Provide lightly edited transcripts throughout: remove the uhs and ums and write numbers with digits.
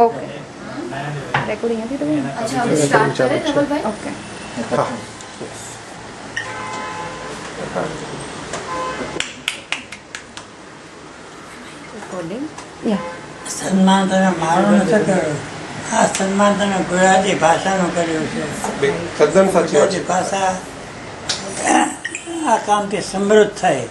Okay recording है तो अच्छा हम स्टार्ट करें धवलભાઈ ओके હા रेकॉर्डिंग या સન્માન તમે મારું નથી કર્યું. આ સન્માન તમે ગુજરાતી ભાષાનું કર્યું છે. તદ્દન સાચી વાત ગુજરાતી છે. ભાષા આ કામથી સમૃદ્ધ થાય.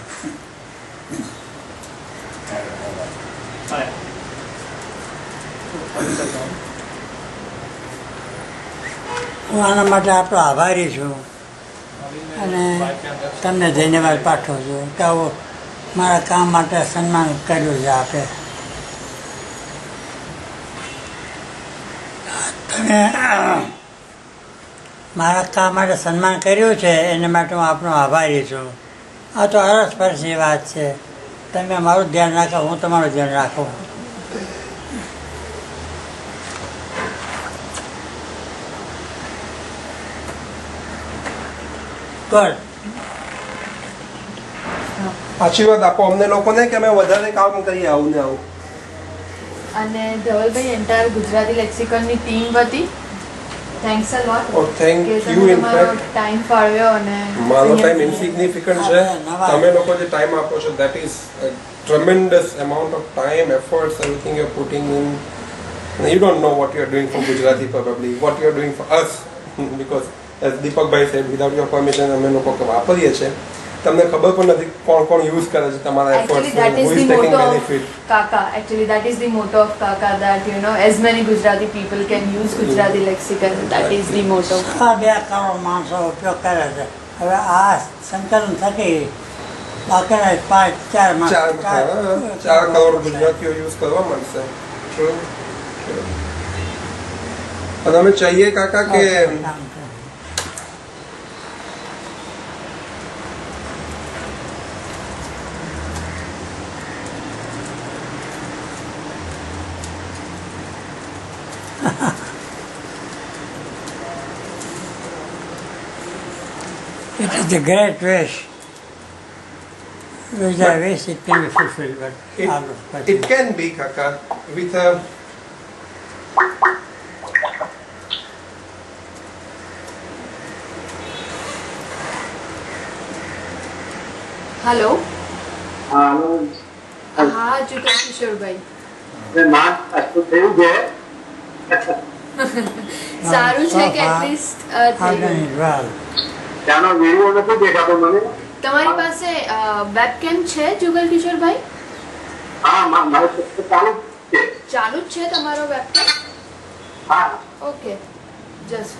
હું આના માટે આપણો આભારી છું અને તમને ધન્યવાદ પાઠવું છું કે આવું મારા કામ માટે સન્માન કર્યું છે આપે. તમે મારા કામ માટે સન્માન કર્યું છે એના માટે હું આપનો આભારી છું. આ તો અરસપરસની વાત છે. તમે મારું ધ્યાન રાખો, હું તમારું ધ્યાન રાખું. ગુડ. આશીર્વાદ આપો અમને લોકોને કે અમે વધારે કામ કરીએ આવું ને આવું. અને ધવલભાઈ એન્ટાયર ગુજરાતી લેક્સિકનની ટીમ વતી થેન્ક્સ અ લોટ Oh, thank કે you, તમે in તમારો fact. ટાઈમ ફાળવ્યો અને મારો ટાઈમ ઇન્સિગ્નિફિકન્ટ છે. તમે લોકો જે ટાઈમ આપો છો that is a tremendous amount of time, efforts, everything you're putting in. And you don't know what you're doing for Gujarati probably, what you're doing for us because as Deepak bhai said, without your permission અમે લોકો વાપરીએ છીએ. તમને ખબર પણ નથી કોણ કોણ યુઝ કરે છે તમારા actually efforts, that is who the is taking motto of benefit. Kaka. Actually that is the motto of Kaka, that you know as many Gujarati people can use Gujarati lexicon. That is the motto. આ 2 કરોડ માણસો ઉપયોગ કરે છે. હવે આ સંકલન થકી બાકીના 5-4 ચાર કરોડ ગુજરાતીઓ યુઝ કરવા મળશે. True. અને અમે ચાહીએ કાકા કે It is a great wish. Which I wish it can be fulfilled, but it can be kaka with a hello હા હા જુગલ કિશોરભાઈ સારું છે કે એટલીસ્ટ ત્યાંનો વિડીયો નથી દેખાતો મને. તમારી પાસે વેબકેમ છે જુગલ કિશોરભાઈ? હા મારે ચાલુ છે. ચાલુ જ છે તમારો વેબકેમ? હા ઓકે જસ્ટ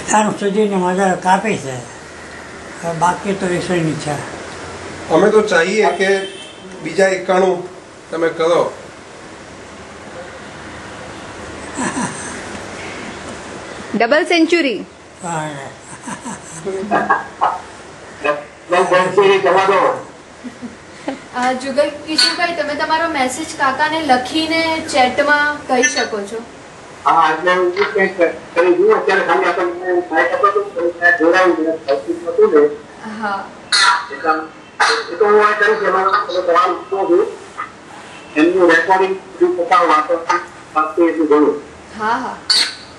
ત્યાં સુધીની મજા કાપી છે. હવે બાકી તો ઈશ્વરની ઈચ્છા. અમે તો ચાહીએ કે બીજા 91 તમે કરો. डबल सेंचुरी જવા દો. જુગલ કિશોરભાઈ તમે તમારો મેસેજ કાકાને લખીને ચેટમાં કહી શકો છો. હા એટલે હું કંઈક કરી દઉં. અત્યારે ખાલી આપણને ટ્રાય કરતો હતો જોડાયું ને હતું ને હા એ તો હું આ કરીશ. એમાં તમારું શું છું એમનું રેકોર્ડિંગ થતા વાતો વાંચતું એટલું ઘણું. હા હા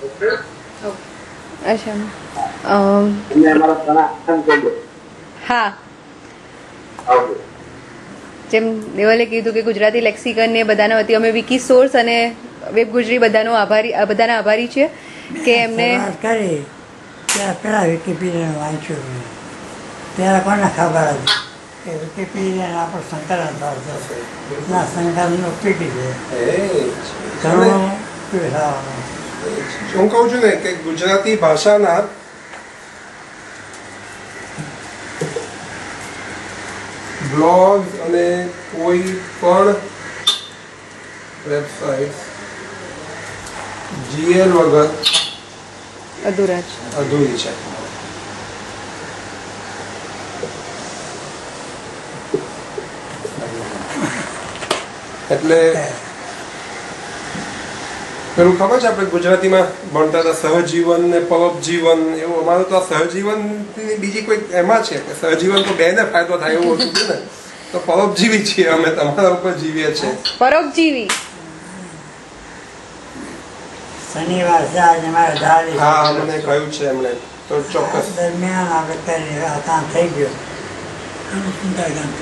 ઓકે अच्छा એમને અમારા ઘણા આનંદ થઈ ગયો. हाँ આવજો. જેમ દેવલે કીધું કે ગુજરાતી લેક્સિકન ને બધાના વતી અમે વિકી સોર્સ અને વેબ ગુજરી બધાના આભારી છે કે એમને શરૂઆત કરી ત્યારે પહેલાં વિકીપીડિયાનું વાંચ્યું મેં. ત્યારે કોને ખબર હતી કે વિકીપીડિયાને આપણું સંકલન થશે. ના સંકલનનું પીટી છે ઘણું પીઠાવાનું. હું કહું છું ને કે ગુજરાતી ભાષાના બ્લોગ અને કોઈ પણ વેબસાઇટ જીએલ વગર અધૂરા છે. અધૂરી છે. એટલે પેલું ખબર છે આપણે ગુજરાતીમાં ભણતા હતા સહજીવન ને પરોપજીવન એવું. અમારું તો આ સહજીવન બીજી કોઈ એમાં છે કે સહજીવન તો બેને ફાયદો થાય એવું હતું ને, તો પરોપજીવી છીએ અમે, તમારા ઉપર જીવીએ છીએ. પરોપજીવી. શનિવાર છે આજે મારે ધારી હા મને કહ્યું છે એમણે, તો ચોક્કસ. દરમિયાન આપણે કરી ત્યાં થઈ ગયો સુંદરકાંડ